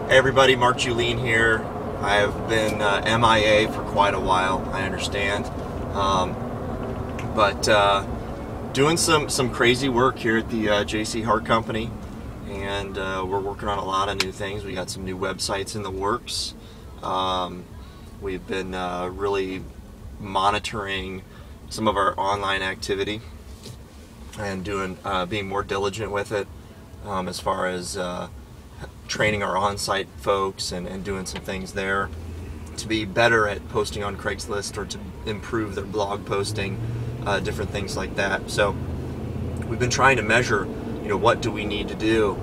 Hey everybody, Mark Juleen here. I have been MIA for quite a while, I understand. But doing some crazy work here at the JC Hart Company, and we're working on a lot of new things. We got some new websites in the works. We've been really monitoring some of our online activity and being more diligent with it as far as training our on-site folks and doing some things there to be better at posting on Craigslist or to improve their blog posting, different things like that. So we've been trying to measure, what do we need to do?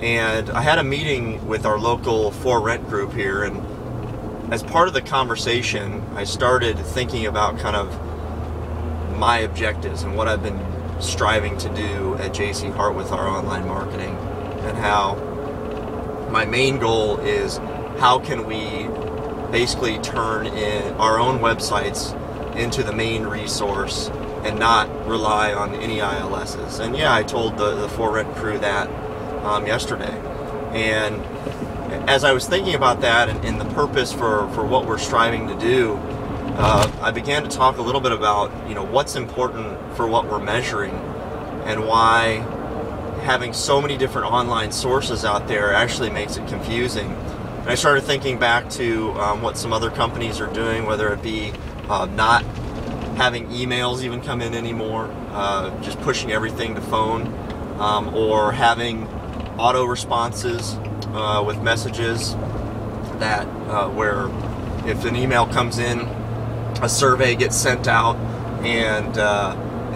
And I had a meeting with our local for rent group here, and as part of the conversation, I started thinking about kind of my objectives and what I've been striving to do at JC Hart with our online marketing, and how my main goal is how can we basically turn in our own websites into the main resource and not rely on any ILSs. And yeah, I told the for rent crew that yesterday. And as I was thinking about that and the purpose for what we're striving to do, I began to talk a little bit about what's important for what we're measuring and why having so many different online sources out there actually makes it confusing. And I started thinking back to what some other companies are doing, whether it be not having emails even come in anymore, just pushing everything to phone, or having auto responses with messages that where if an email comes in, a survey gets sent out, and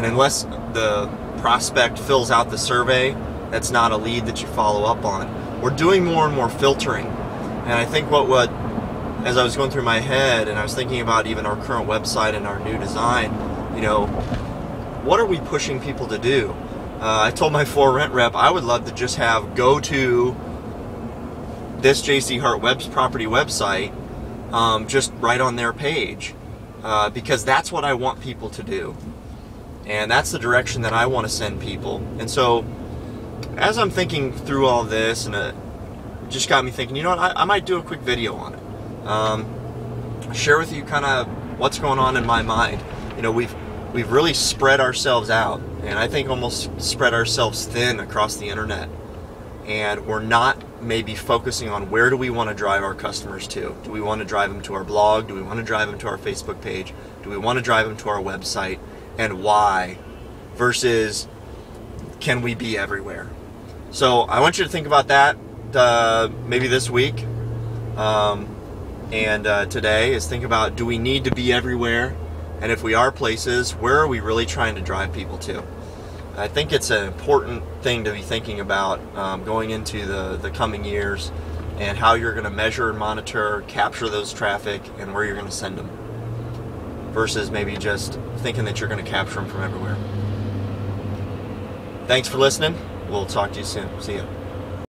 unless the prospect fills out the survey, that's not a lead that you follow up on. We're doing more and more filtering, and I think what as I was going through my head and I was thinking about even our current website and our new design, what are we pushing people to do? I told my for rent rep I would love to just have go to this JC Hart property website, just right on their page, because that's what I want people to do. And that's the direction that I want to send people. And so, as I'm thinking through all this, and it just got me thinking, what, I might do a quick video on it. Share with you kind of what's going on in my mind. We've really spread ourselves out, and I think almost spread ourselves thin across the internet. And we're not maybe focusing on where do we want to drive our customers to. Do we want to drive them to our blog? Do we want to drive them to our Facebook page? Do we want to drive them to our website? And why, versus can we be everywhere? So I want you to think about that maybe this week, and today is think about, do we need to be everywhere? And if we are places, where are we really trying to drive people to? I think it's an important thing to be thinking about going into the coming years, and how you're going to measure and monitor, capture those traffic, and where you're going to send them, versus maybe just thinking that you're going to capture them from everywhere. Thanks for listening. We'll talk to you soon. See ya.